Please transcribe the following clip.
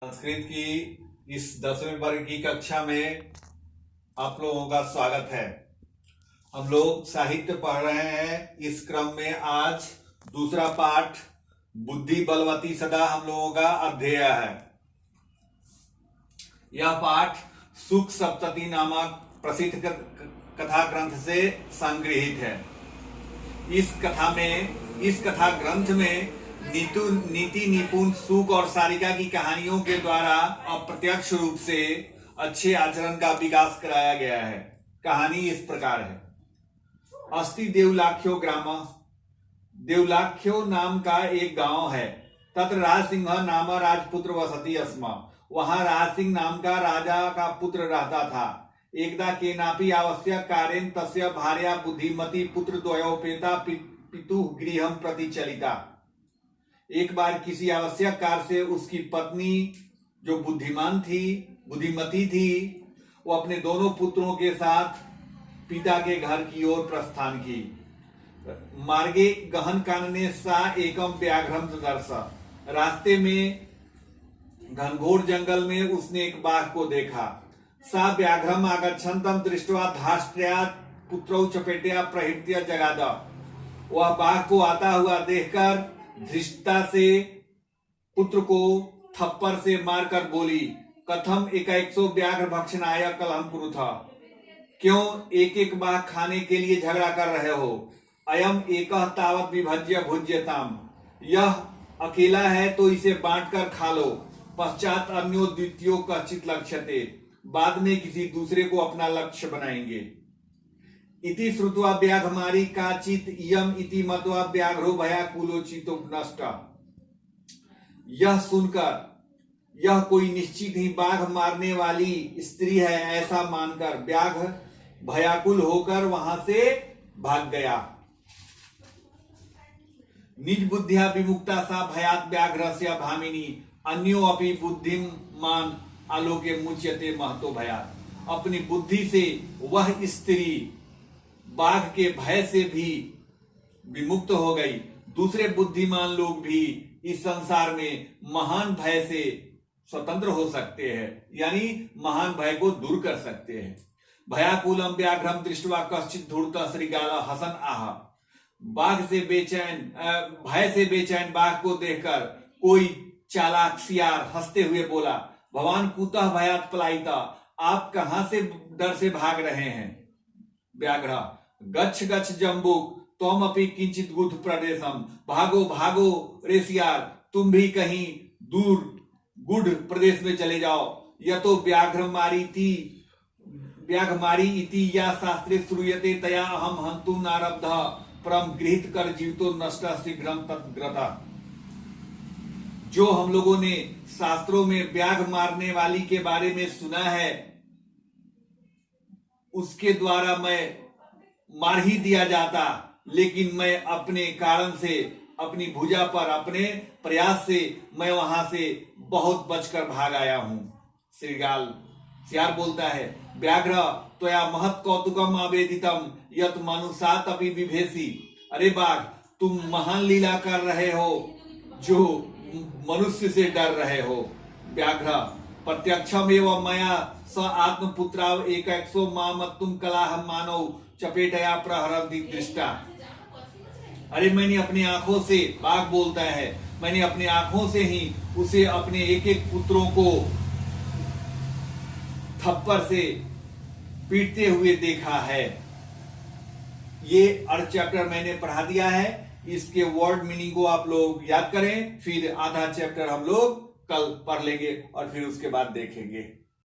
संस्कृत की इस 10वीं वर्ग की कक्षा में आप लोगों का स्वागत है। हम लोग साहित्य पढ़ रहे हैं। इस क्रम में आज दूसरा पाठ बुद्धि बलवती सदा हम लोगों का अध्यय है। यह पाठ सुख सप्तती नामक प्रसिद्ध कथा ग्रंथ से संग्रहित है। इस कथा ग्रंथ में नीति निपुण सुख और सारिका की कहानियों के द्वारा अप्रत्यक्ष रूप से अच्छे आचरण का विकास कराया गया है। कहानी इस प्रकार है। अस्ति देवलाख्यो ग्राम, देवलाख्यो नाम का एक गांव है। तत्र राज सिंह नाम राजपुत्र वसति अस्म, वहां राज सिंह नाम का राजा का पुत्र रहता था। एकदा केनापि आवश्यक कार्येन तस्य भार्या बुद्धिमती पुत्र द्वयोपेता पितुः गृहं प्रति चलिता। एक बार किसी आवश्यक कार्य से उसकी पत्नी जो बुद्धिमती थी, वो अपने दोनों पुत्रों के साथ पिता के घर की ओर प्रस्थान की। मार्गे गहन कानने सा एकम व्याघ्रम दर्श, रास्ते में घनघोर जंगल में उसने एक बाघ को देखा। सा व्याघ्रम आगच्छन्तम दृष्ट्वा धाष्ट्र्यात् पुत्रौ चपेट्या प्रहृत्य जगाद, वह बाघ को आता हुआ देखकर धृष्टता से पुत्र को थप्पड़ से मारकर बोली, कथम एकैकसो व्याघ्र भक्षणाय कलहम कुरुथ, क्यों एक एक बाघ खाने के लिए झगड़ा कर रहे हो। अयम एकः तावत विभज्य भुज्यताम, यह अकेला है तो इसे बांटकर खा लो। पश्चात अन्यो द्वितीयो कश्चित् लक्ष्यते, बाद में किसी दूसरे को अपना लक्ष्य बनाएंगे। इति श्रुत्वा व्याघमारी काचित इयम इति मत्वा व्याघ्रो भयाकुलोचितो नष्ट, यह सुनकर यह कोई निश्चित ही बाघ मारने वाली स्त्री है ऐसा मानकर व्याघ भयाकुल होकर वहां से भाग गया। निज बुद्धिया विमुक्ता सा भयात व्याघ्रस्य भामिनी, अन्यो अपि बुद्धिमान आलोके मुच्यते महतो भयात। अपनी बुद्धि से वह स्त्री बाघ के भय से भी विमुक्त हो गई। दूसरे बुद्धिमान लोग भी इस संसार में महान भय से स्वतंत्र हो सकते हैं, यानी महान भय को दूर कर सकते हैं। भयाकुलम व्याघ्रम दृष्ट्वा कश्चित् धूर्तः श्रीगाला हसन आह, भय से बेचैन बाघ को देखकर कोई चालाक सियार हंसते हुए बोला, भवान कुतः भयात् पलायिता, आप कहां से डर से भाग रहे हैं। व्याघ्र गच्छ गच्छ जम्बुक त्वम अपि किंचित गुढ़ प्रदेशम, भागो भागो रे सियार, तुम भी कहीं दूर गुढ़ प्रदेश में चले जाओ। यह तो व्याघमारी इति या शास्त्रे श्रूयते तया अहम हंतु नारब्ध, परम गृहीत कर जीवितो नष्ट शीघ्रम तद्ग्रता। जो हम लोगों ने शास्त्रों में व्याघ मारने वाली के बारे में सुना है, उसके द्वारा मैं मार ही दिया जाता, लेकिन मैं अपने कारण से, अपनी भुजा पर अपने प्रयास से मैं वहां से बहुत बचकर भाग आया हूं। श्रीगाल सियार बोलता है, व्याघ्र त्वया महत् कौतुकम आवेदितम यत मनुष्यात् अपि विभेसी, अरे बाघ तुम महान लीला कर रहे हो जो मनुष्य से डर रहे हो। व्याघ्र प्रत्यक्षम एवं मया स आत्मपुत्राव एकैकसो मामत्तुम कलाह मानव चपेटया प्रहरन्ति दृष्टा, अरे मैंने अपनी आंखों से, बाघ बोलता है, मैंने अपनी आंखों से ही उसे अपने एक एक पुत्रों को थप्पड़ से पीटते हुए देखा है। ये अर्थ चैप्टर मैंने पढ़ा दिया है। इसके वर्ड मीनिंग को आप लोग याद करें, फिर आधा चैप्टर हम लोग कल पढ़ लेंगे और फिर उसके बाद देखेंगे।